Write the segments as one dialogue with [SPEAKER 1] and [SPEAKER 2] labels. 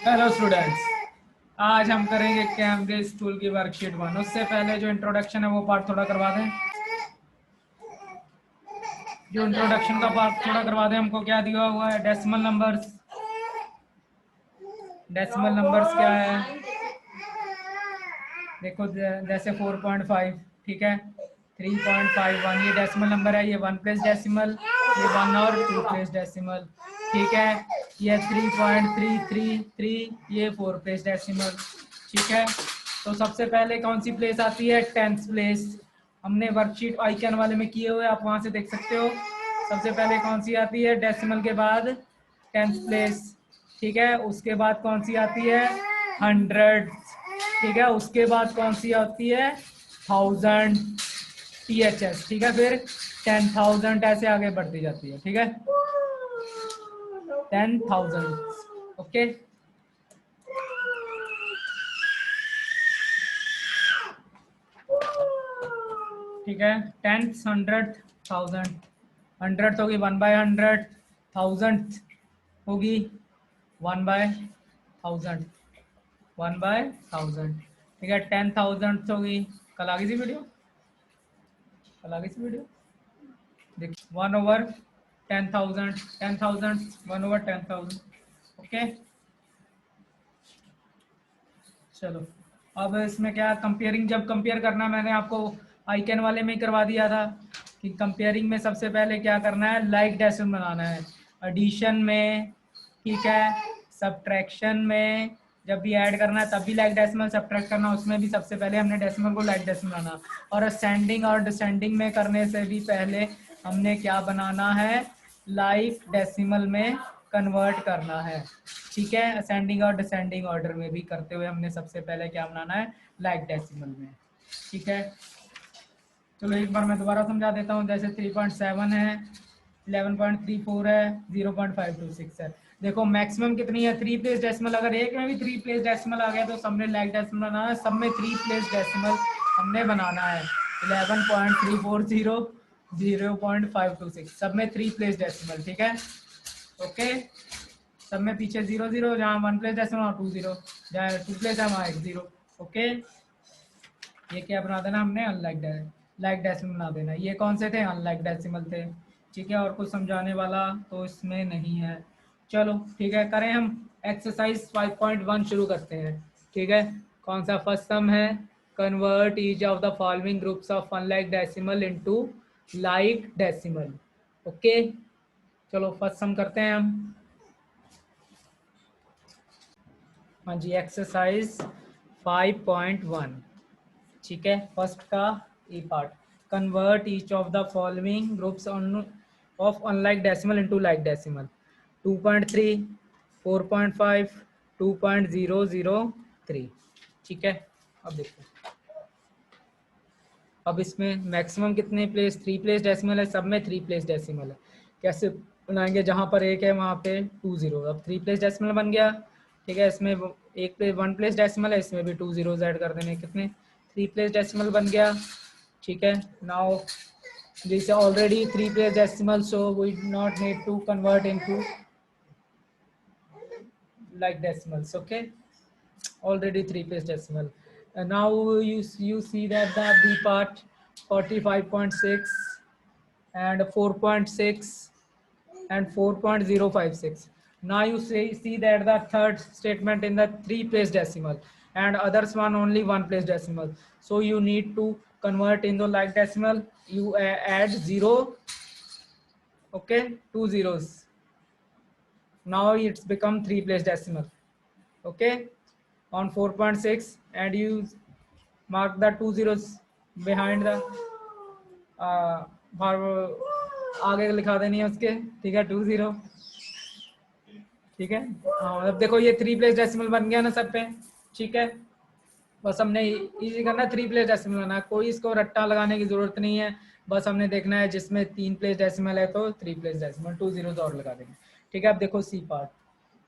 [SPEAKER 1] Hello students, आज हम करेंगे कैमब्रिज टूल की वर्कशीट 1। उससे पहले जो इंट्रोडक्शन है वो पार्ट थोड़ा करवा दें। जो इंट्रोडक्शन का पार्ट थोड़ा करवा दें। हमको क्या दिया हुआ है? Decimal numbers. डेसिमल नंबर्स क्या है? देखो जैसे 4.5, ठीक है, 3.51 ये डेसिमल नंबर है। ये 1 प्लेस डेसिमल, ये 1 और 2 प्लेस डेसिमल, ठीक है। ये 3.333, ये 4 प्लेस डेसिमल, ठीक है। तो सबसे पहले कौन सी प्लेस आती है? 10th place. हमने वर्कशीट आइकन वाले में किए हुए, आप वहां से देख सकते हो। सबसे पहले कौन सी आती है? डेसिमल के बाद 10th प्लेस, ठीक है। उसके बाद कौन सी आती है? 100, ठीक है। उसके बाद कौन सी आती है? 1000, THS, ठीक है। फिर 10,000 ऐसे आगे बढ़ती जाती है, ठीक है। 10,000, ओके। ठीक है, 10th, 100th, 1000। 100 होगी 1/100, 1000 होगी 1/1000, 1/1000, ठीक है। 10,000 होगी, कल आगे सी वीडियो, कल आगे सी वीडियो देखिए। 1/10,000, 10,000, 1/10,000, ओके। चलो, अब इसमें क्या कंपेयरिंग, जब कंपेयर करना, मैंने आपको आइकन वाले में ही करवा दिया था कि कंपेयरिंग में सबसे पहले क्या करना है? लाइक डेसिमल बनाना है। एडिशन में, ठीक है, सब्ट्रैक्शन में जब भी ऐड करना है तब भी लाइक डेसिमल, सब्ट्रैक्ट करना उसमें भी सबसे पहले हमने डेसिमल को लाइक डेसिमल बनाना। और असेंडिंग और डिसेंडिंग में करने से भी पहले हमने क्या बनाना है? लाइक डेसिमल में कन्वर्ट करना है, ठीक है। असेंडिंग और डिसेंडिंग ऑर्डर में भी करते हुए हमने सबसे पहले क्या बनाना है? लाइक डेसिमल में, ठीक है। चलो एक बार मैं दोबारा समझा देता हूँ। जैसे 3.7 है, 11.34 है, 0.526 है। देखो मैक्सिमम कितनी है? 3 प्लेस डेसिमल। अगर एक में भी 3 प्लेस डेसिमल आ गया तो सबने लाइक डेसिमल बनाना है, सब में 3 प्लेस डेसिमल हमने बनाना है। 11.340, 0.526, सब में 3 प्लेस डेसिमल, ठीक है, ओके। सब में पीछे 0 0, जहाँ 1 प्लेस डेसिमल वहाँ 2 0, जहाँ 2 प्लेस है वहाँ 1 0, ओके। ये क्या बना देना हमने? अनलाइक लाइक डेसिमल बना देना। ये कौन से थे? अनलाइक डेसिमल थे, ठीक है। और कुछ समझाने वाला तो इसमें नहीं है। चलो ठीक है, करें हम एक्सरसाइज 5.1 शुरू करते हैं, ठीक है। कौन सा फर्स्ट सम है? Convert each of the following groups of unlike decimal into like decimal, okay. चलो फर्स्ट सम करते हैं हम। हाँ जी, एक्सरसाइज 5.1, ठीक है। फर्स्ट का E part, convert each of the following groups of unlike decimal into like decimal. 2.3, 4.5, 2.003, ठीक है। अब देखो, अब इसमें मैक्सिमम कितने प्लेस? 3 प्लेस डेसिमल है, सब में 3 प्लेस डेसिमल है। कैसे बनाएंगे? जहाँ पर एक है वहाँ पे 2 0, अब 3 प्लेस डेसिमल बन गया, ठीक है। इसमें एक प्लेस 1 प्लेस डेसिमल है, इसमें भी 2 0 ऐड कर देने, कितने? 3 प्लेस डेसिमल बन गया, ठीक है। Now this already 3 place decimal, so we not need to convert into like decimals, okay. Already 3 place decimal. And now you see that the B part 45.6 and 4.6 and 4.056. Now you see that the third statement in the 3 place decimal and others one only 1 place decimal. So you need to convert in the like decimal. You add 0, okay, 2 zeros. Now it's become 3 place decimal, okay, on 4.6, and you mark the 2 zeros behind the आगे लिखा देनी है उसके, ठीक है, 2 0, ठीक है। अब देखो ये 3 प्लेस डेसिमल बन गया ना सब पे, ठीक है। बस हमने इजी करना, 3 प्लेस डेसिमल बनाना, कोई इसको रट्टा लगाने की जरूरत नहीं है। बस हमने देखना है जिसमें 3 प्लेस डेसिमल है तो 3 प्लेस डेसिमल, 2 zeros और लगा देंगे, ठीक है। अब देखो C part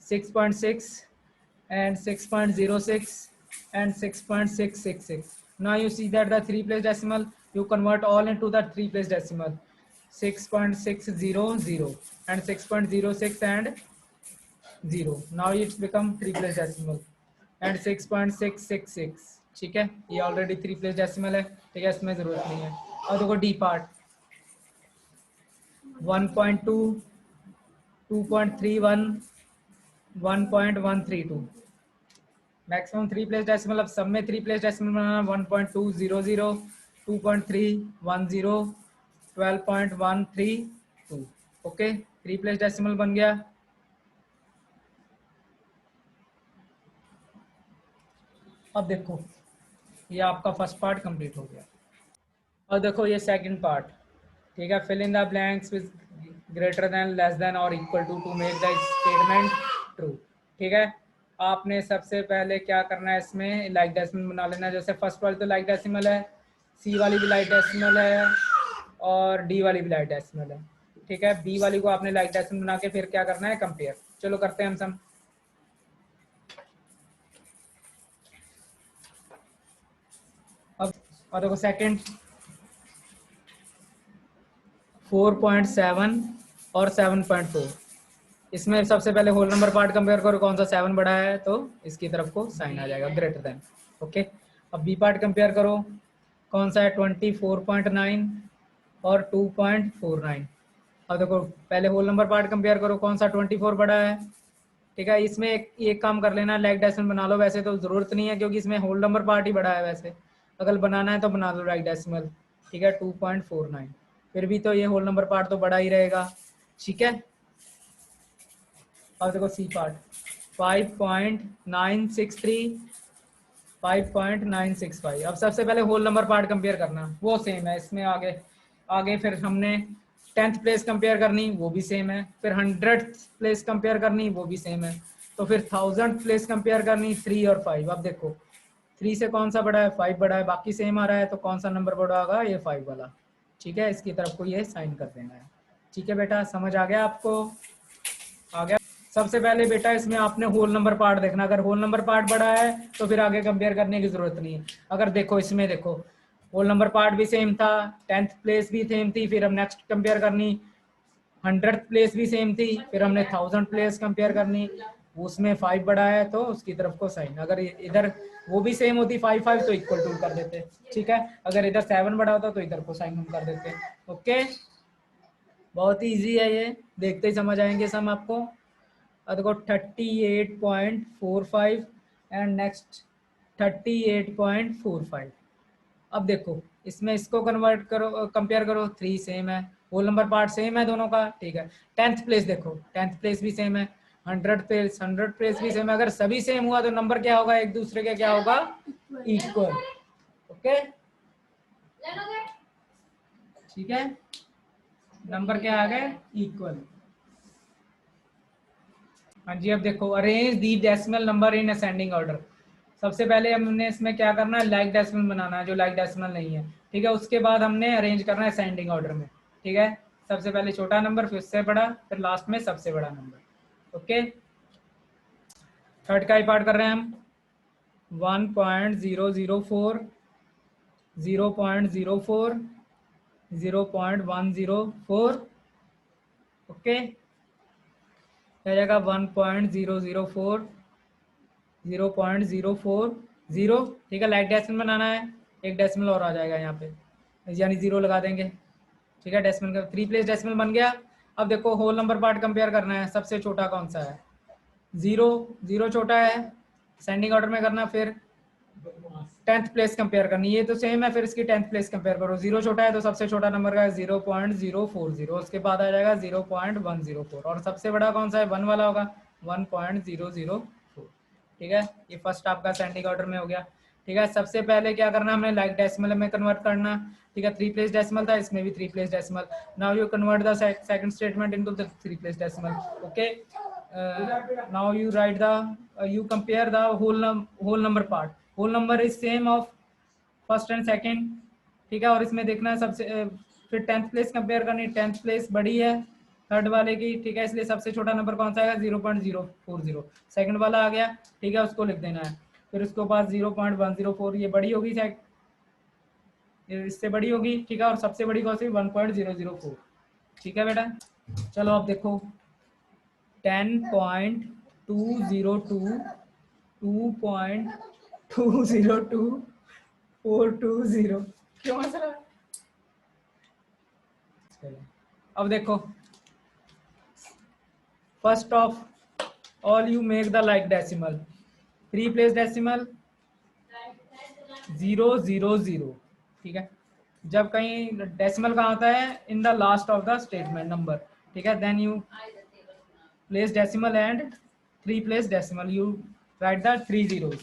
[SPEAKER 1] 6.6 and 6.06 and 6.666. Now you see that the 3 place decimal you convert all into the 3 place decimal, 6.600 and 6.06 and 0. Now it's become 3 place decimal and 6.666. ठीक है, ये ऑलरेडी 3 प्लेस डेसिमल है, ठीक है, इसमें जरूरत नहीं है। और देखो D part 1.2, 2.31, 1.132, maximum 3 place decimal. अब सब में 3 प्लेस डेसिमल बनाना 1.200, 2.310, 12.132। ओके, 3 प्लेस डेसिमल बन गया। अब देखो ये आपका फर्स्ट पार्ट कंप्लीट हो गया। और देखो ये सेकंड पार्ट, ठीक है, fill in the blanks with greater than, less than और equal to make the statement true. ठीक है, आपने सबसे पहले क्या करना है, इसमें लाइक डेसिमल बना लेना। जैसे फर्स्ट वाली तो लाइक डेसिमल है, सी वाली भी लाइक डेसिमल है और डी वाली भी लाइक डेसिमल है। ठीक है, बी वाली को आपने लाइक डेसिमल बना के फिर क्या करना है, कंपेयर। चलो करते हैं हम सम। अब और देखो सेकंड 4.7 और 7.4, इसमें सबसे पहले होल नंबर पार्ट कंपेयर करो, कौन सा 7 बड़ा है तो इसकी तरफ को साइन आ जाएगा ग्रेटर देन। ओके, अब बी पार्ट कंपेयर करो, कौन सा है 24.9 और 2.49। अब देखो पहले होल नंबर पार्ट कंपेयर करो, कौन सा 24 बड़ा है। ठीक है, इसमें एक काम कर लेना, लाइक डेसिमल बना लो। वैसे तो जरूरत नहीं है क्योंकि इसमें होल नंबर पार्ट ही बड़ा है, वैसे अगर बनाना है तो बना लो लाइक डेसिमल। ठीक है, 2.49, फिर भी तो ये होल नंबर पार्ट तो बड़ा ही रहेगा। ठीक है, अब देखो सी पार्ट 5.963, 5.965। अब सबसे पहले होल नंबर पार्ट कंपेयर करना, वो सेम है इसमें। आगे आगे फिर हमने 10th प्लेस कंपेयर करनी, वो भी सेम है। फिर 100th प्लेस कंपेयर करनी, वो भी सेम है। तो फिर 1000th प्लेस कंपेयर करनी, 3 और 5। अब देखो 3 से कौन सा बड़ा है, 5 बड़ा है, बाकी सेम आ रहा है, तो कौन सा नंबर बड़ा होगा, ये 5 वाला। ठीक है, इसकी तरफ को ये साइन कर देना है। ठीक है बेटा, समझ आ गया आपको? आ गया। सबसे पहले बेटा इसमें आपने होल नंबर पार्ट देखना, अगर होल नंबर पार्ट बड़ा है तो फिर आगे कंपेयर करने की जरूरत नहीं है। अगर देखो इसमें देखो होल नंबर पार्ट भी सेम था, 10th प्लेस भी सेम थी, फिर हम नेक्स्ट कंपेयर करनी 100th प्लेस भी सेम थी, फिर हमने 1000 प्लेस कंपेयर करनी, उसमें 5 बड़ा है तो उसकी तरफ को साइन। अगर इधर वो भी सेम होती 5 5 तो इक्वल टू कर देते। ठीक है, अगर इधर 7 बड़ा होता तो इधर को साइन हम कर देते। ओके, बहुत ही ईजी है ये, देखते ही समझ आएंगे सम आपको। और देखो 38.45 एंड नेक्स्ट 38.45। अब देखो इसमें इसको कन्वर्ट करो, कंपेयर करो, 3 सेम है, होल नंबर पार्ट सेम है दोनों का। ठीक है, 10th प्लेस देखो, 10th प्लेस भी सेम है, 100th प्लेस भी सेम है। अगर सभी सेम हुआ तो नंबर क्या होगा, एक दूसरे के क्या होगा, इक्वल। ओके, ठीक है, नंबर क्या आ गए, इक्वल। हाँ जी, अब देखो arrange the decimal number in ascending order. सबसे पहले हमने इसमें क्या करना है, लाइक डेसिमल बनाना है जो लाइक डेसिमल नहीं है। ठीक है, उसके बाद हमने अरेंज करना है असेंडिंग ऑर्डर में। ठीक है, सबसे पहले छोटा नंबर, फिर उससे बड़ा, फिर लास्ट में सबसे बड़ा नंबर। ओके, थर्ड का ही पार्ट कर रहे हैं हम। 1.004, 0.04, 0.104। ओके, क्या जाएगा 1.004, 0.040। ठीक है, लाइक डेसिमल बनाना है, एक डेसिमल और आ जाएगा यहाँ पे, यानी 0 लगा देंगे। ठीक है, डेसिमल का 3 प्लेस डेसिमल बन गया। अब देखो होल नंबर पार्ट कंपेयर करना है, सबसे छोटा कौन सा है, 0, 0 छोटा है, सेंडिंग ऑर्डर में करना। फिर 10th प्लेस कंपेयर करनी, ये तो सेम है, फिर इसकी 10th प्लेस कंपेयर करो। 0 छोटा है तो सबसे छोटा नंबर का है 0.040, उसके बाद आ जाएगा 0.104, और सबसे बड़ा कौन सा है, 1 वाला होगा, 1.004। ठीक है, ये फर्स्ट आपका सेंडिंग ऑर्डर में हो गया। ठीक है, सबसे पहले क्या करना, हमने लाइक डेसिमल में कन्वर्ट करना। ठीक है, 3 प्लेस डेसिमल था, इसमें भी 3 place decimal. Now you convert the second statement into the 3 place decimal. Okay, now you write the, you compare the whole number part. Whole number is same of first and second. ठीक है, और इसमें देखना है सबसे फिर 10th place compare करनी, 10th place बड़ी है थर्ड वाले की। ठीक है, इसलिए सबसे छोटा नंबर कौन सा आएगा, 0.040। सेकंड वाला आ गया, ठीक है, उसको लिख देना है। फिर उसके बाद 0.104, ये बड़ी होगी, इससे बड़ी होगी। ठीक है, और सबसे बड़ी कौन सी, 1.004। ठीक है बेटा, चलो अब देखो 10.0 202 2.202420 क्यों हंस रहा है? अब देखो, first of all you make the like decimal, 3 place decimal 000, ठीक है। जब कहीं डेसिमल का होता है in the last of the statement number, ठीक है, then you place decimal and 3 place decimal, you write the 3 zeros,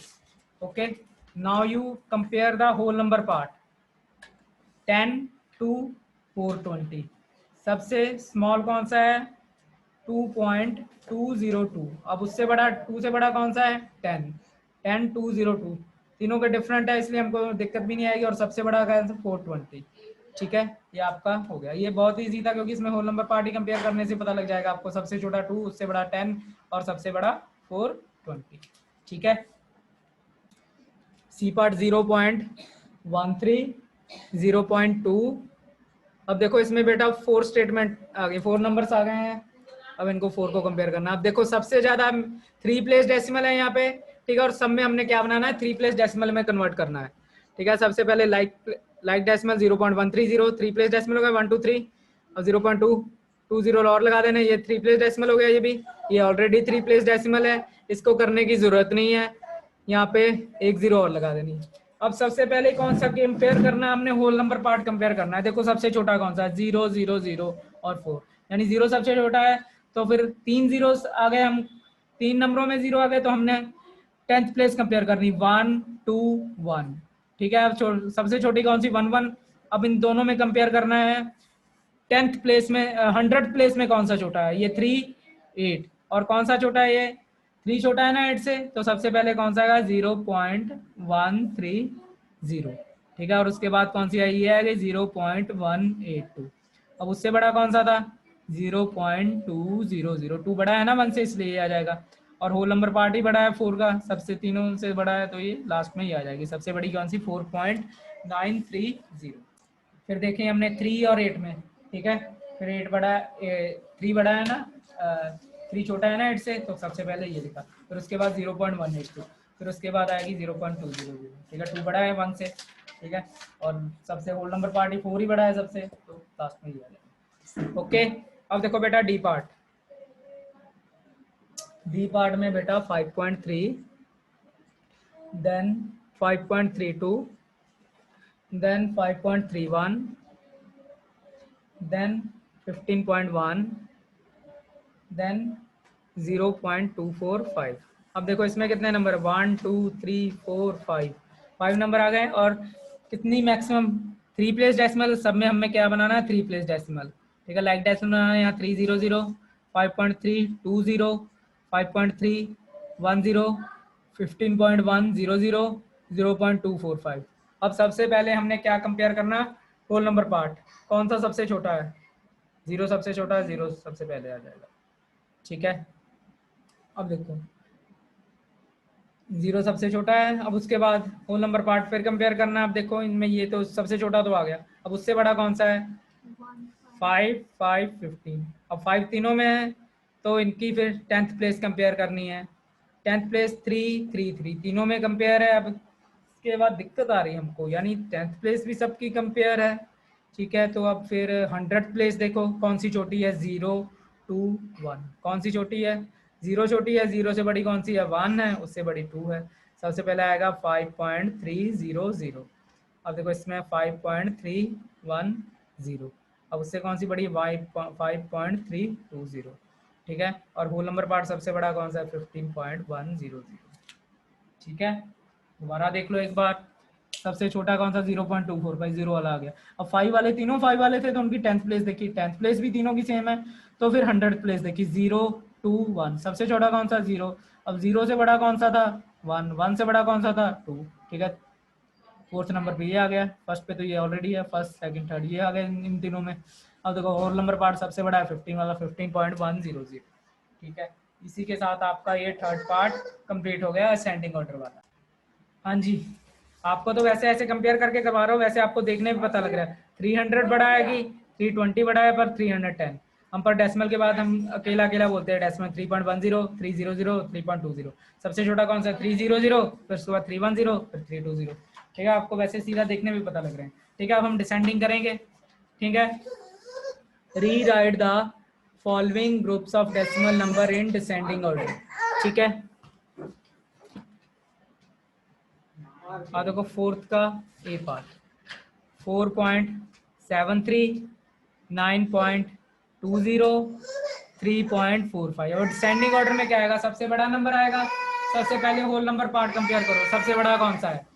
[SPEAKER 1] okay. Now you compare the whole number part, 10 to 420, सबसे स्मॉल कौन सा है? 2.202। अब उससे बड़ा, 2 से बड़ा कौन सा है? 10.202, तीनों के डिफरेंट है इसलिए हमको दिक्कत भी नहीं आएगी। और सबसे बड़ा का 420, ठीक है। ये आपका हो गया। ये बहुत ईजी था क्योंकि इसमें होल नंबर पार्ट ही कंपेयर करने से पता लग जाएगा आपको। सबसे छोटा 2, उससे बड़ा 10 और सबसे बड़ा 420, ठीक है। C part 0.13, 0.2। अब देखो इसमें बेटा 4 स्टेटमेंट आ गए, 4 नंबर्स आ गए हैं। अब इनको 4 को कंपेयर करना। अब देखो सबसे ज्यादा 3 प्लेस डेसिमल है यहाँ पे, ठीक है। और सब में हमने क्या बनाना है? 3 प्लेस डेसिमल में कन्वर्ट करना है, ठीक है। सबसे पहले लाइक डेसिमल 0.130, 3 प्लेस डेसिमल हो गया 1 2 3, और 0.220 और लगा देना, ये 3 प्लेस डेसिमल हो गया। ये भी, ये ऑलरेडी 3 प्लेस डेसिमल है, इसको करने की जरूरत नहीं है, यहाँ पे 1 0 और लगा देनी। अब सबसे पहले कौन सा कंपेयर करना है? हमने होल नंबर पार्ट कंपेयर करना है। देखो सबसे छोटा कौन सा है? 0 0 0 और 4, यानी 0 सबसे छोटा है। तो फिर 3 zeros आ गए, हम 3 नंबरों में 0 आ गए, तो हमने 10th प्लेस कंपेयर करनी, 1 2 1, ठीक है। अब सबसे छोटी कौन सी? 1 1। अब इन दोनों में कंपेयर करना है 10th प्लेस में, 100th प्लेस में कौन सा छोटा है? ये 3 8, और कौन सा छोटा है? ये 3 छोटा है ना 8 से, तो सबसे पहले कौन सा आएगा? 0.130, ठीक है। और उसके बाद कौन सी आई? ये आ गई 0.182। अब उससे बड़ा कौन सा था? 0.2002, 2 बड़ा है ना 1 से, इसलिए ये आ जाएगा। और होल नंबर पार्ट ही बड़ा है 4 का, सबसे तीनों से बड़ा है, तो ये लास्ट में ही आ जाएगी। सबसे बड़ी कौन सी? 4.930। फिर देखें हमने 3 और 8 में, ठीक है। फिर 8 बड़ा है, 3 बड़ा है ना, 3 छोटा है ना 8 से, तो सबसे पहले ये लिखा। फिर उसके बाद 0.182, फिर उसके बाद आएगी 0.200, ठीक है। 2 बड़ा है 1 से, ठीक है। और सबसे होल नंबर पार्ट ही 4 ही बड़ा है सबसे, तो लास्ट में ही आ जाएगा, ओके। अब देखो बेटा डी पार्ट, डी पार्ट में बेटा 5.3, देन 5.32, देन 5.31, देन 15.1, देन 0.245। अब देखो इसमें कितने नंबर? 1 2 3 4 5 नंबर आ गए। और कितनी मैक्सिमम 3 प्लेस डेसिमल? सब में हमें क्या बनाना है? 3 प्लेस डेसिमल, ठीक है। लाइक डेसिमल बनाना है यहाँ 300, 5.320, 5.310, 15.100, 0.245। अब सबसे पहले हमने क्या कंपेयर करना? Whole number part. कौन सा सबसे छोटा है? 0 सबसे छोटा है, 0 सबसे पहले आ जाएगा, ठीक है। अब देखो 0 सबसे छोटा है। अब उसके बाद होल नंबर पार्ट फिर कंपेयर करना। अब देखो इनमें ये तो सबसे छोटा तो आ गया, अब उससे बड़ा कौन सा है? 5 5 15। अब 5 तीनों में है, तो इनकी फिर 10th प्लेस कंपेयर करनी है। 10th प्लेस 3 3 3, तीनों में कंपेयर है। अब इसके बाद दिक्कत आ रही है हमको, यानी 10th प्लेस भी सबकी कंपेयर है, ठीक है। तो अब फिर 100th प्लेस देखो कौन सी छोटी है? 0 2 1, कौन सी छोटी है? 0 छोटी है। 0 से बड़ी कौन सी है? 1 है, उससे बड़ी 2 है। सबसे पहले आएगा 5.300। अब देखो इसमें 5.310, अब उससे कौन सी बड़ी? 5.320, ठीक है। और होल नंबर पार्ट सबसे बड़ा कौन सा है? 15.100, ठीक है। दोबारा देख लो एक बार, सबसे छोटा कौन सा? 0.245, 0 वाला आ गया। अब 5 वाले, तीनों 5 वाले थे, तो उनकी 10th प्लेस देखी, 10th प्लेस भी तीनों की सेम है। तो फिर 100th प्लेस देखी, 0 2 1, सबसे छोटा कौन सा? 0। अब 0 से बड़ा कौन सा था? 1, 1 से बड़ा कौन सा था? 2, ठीक है। 4th नंबर पे ये आ गया, फर्स्ट पे तो ये ऑलरेडी है, फर्स्ट सेकंड थर्ड ये आ गए इन तीनों में। अब देखो होल नंबर पार्ट सबसे बड़ा है 15 वाला, 15.100, ठीक है। इसी के साथ आपका ये थर्ड पार्ट कंप्लीट हो गया असेंडिंग ऑर्डर वाला। हाँ जी, आपको तो वैसे ऐसे कंपेयर करके करवा रहा हूँ, वैसे आपको देखने में पता लग रहा है 300 बड़ा है कि 320 बड़ा है, पर 310। हम पर डेसिमल के बाद हम अकेला अकेला बोलते हैं डेसिमल 3.10, 300, 3.20। सबसे छोटा कौन सा है? 300, फिर उसके बाद 310, फिर 320। ठीक है, आपको वैसे सीधा देखने में पता लग रहे हैं। ठीक है, अब हम डिसेंडिंग करेंगे। ठीक है, री right the following groups of decimal number in descending order. ठीक है, देखो फोर्थ का ए पार्ट 4.73, 9.20, 3.45। और डिसेंडिंग ऑर्डर में क्या आएगा? सबसे बड़ा नंबर आएगा। सबसे पहले होल नंबर पार्ट कंपेयर करो। सबसे बड़ा कौन सा है?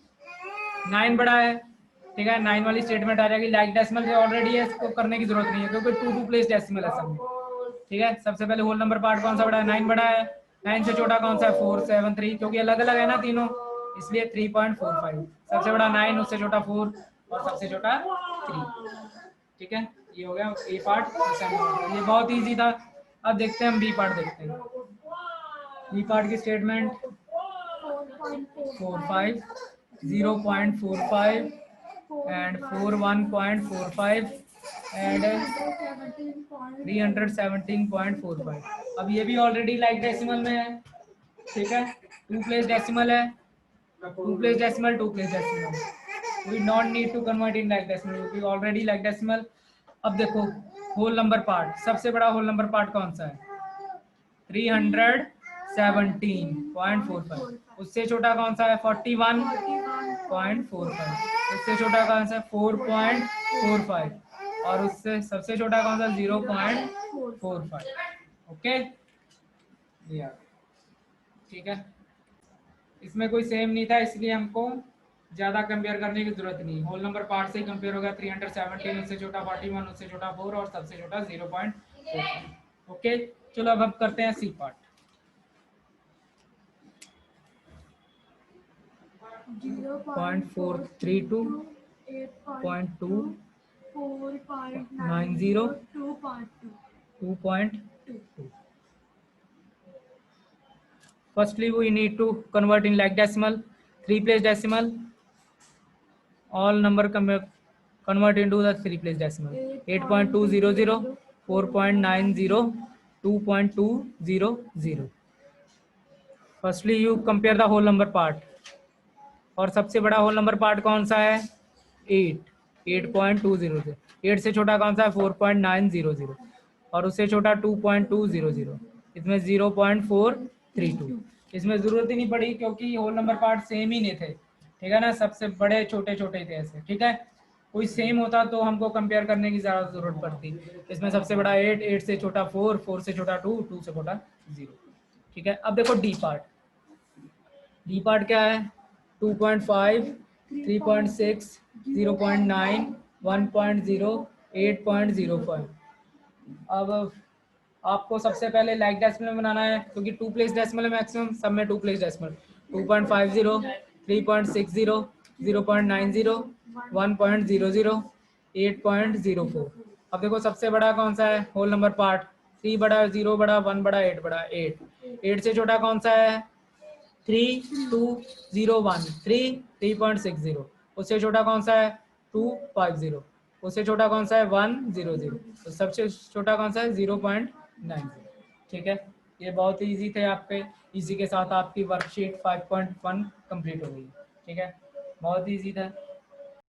[SPEAKER 1] 9 बड़ा है। ठीक है, 9 वाली स्टेटमेंट आ जाएगी। लाइक डेसिमल से ऑलरेडी है, इसको करने की जरूरत नहीं है क्योंकि 2 प्लेस डेसिमल है सब में। ठीक है, सबसे पहले होल नंबर पार्ट कौन सा बड़ा है? 9 बड़ा है। 9 से छोटा कौन सा है? 473, क्योंकि अलग अलग है ना तीनों, इसलिए 3.45। सबसे बड़ा 9, उससे छोटा 4 और सबसे छोटा 3। ठीक है, ये हो गया ए पार्ट। ये बहुत इजी था। अब देखते हैं हम बी पार्ट देखते हैं। बी पार्ट की स्टेटमेंट 45, 0.45 and 41.45 and 317.45। अब ये भी ऑलरेडी लाइक डेसिमल में है। ठीक है, 2 प्लेस डेसिमल है। 2 place decimal, 2 place decimal. We not need to convert in like decimal, क्योंकि ऑलरेडी लाइक डेसिमल। अब देखो होल नंबर पार्ट, सबसे बड़ा होल नंबर पार्ट कौन सा है? 317.45। उससे छोटा कौन सा है? 41.45। उससे छोटा कौन सा है? 4.45। और उससे सबसे छोटा कौन सा? 0.45। ओके, ठीक है, इसमें कोई सेम नहीं था, इसलिए हमको ज्यादा कंपेयर करने की जरूरत नहीं। होल नंबर पार्ट से ही कंपेयर होगा। 317, उससे छोटा 41, उससे छोटा 4 और सबसे छोटा 0.45। ओके, चलो अब हम करते हैं C part. 0.432, 0.2, 4.90, 2.2। Firstly, we need to convert in like decimal, 3 place decimal. All number convert into the 3 place decimal. 8.200, 4.90, 2.200. Firstly, you compare the whole number part. और सबसे बड़ा होल नंबर पार्ट कौन सा है? 8, 8.200। 8 से छोटा कौन सा है? 4.900। और उससे छोटा 2.200। इसमें 0.432। इसमें जरूरत ही नहीं पड़ी क्योंकि होल नंबर पार्ट सेम ही नहीं थे। ठीक है ना, सबसे बड़े छोटे छोटे थे ऐसे। ठीक है, कोई सेम होता तो हमको कंपेयर करने की ज़्यादा जरूरत पड़ती। इसमें सबसे बड़ा 8, 8 से छोटा 4, 4 से छोटा 2, 2 से छोटा 0। ठीक है, अब देखो डी पार्ट। डी पार्ट क्या है? 2.5, 3.6, 0.9, 1.0, 8.05। अब आपको सबसे पहले लाइक डेसिमल में बनाना है क्योंकि 2 प्लेस डेसिमल है मैक्सिमम, सब में 2 प्लेस डेसिमल। 2.50, 3.60, 0.90, 1.00, 8.04। अब देखो सबसे बड़ा कौन सा है होल नंबर पार्ट? 3 बड़ा, 0 बड़ा, 1 बड़ा, 8 बड़ा। 8 से छोटा कौन सा है? 3.201, 3.60। उससे छोटा कौन सा है? 2.50। उससे छोटा कौन सा है? 1.00। तो सबसे छोटा कौन सा है? 0.90। ठीक है, ये बहुत ही ईजी थे आपके। इसी के साथ आपकी वर्कशीट 5.1 कंप्लीट हो गई। ठीक है, बहुत ईजी था।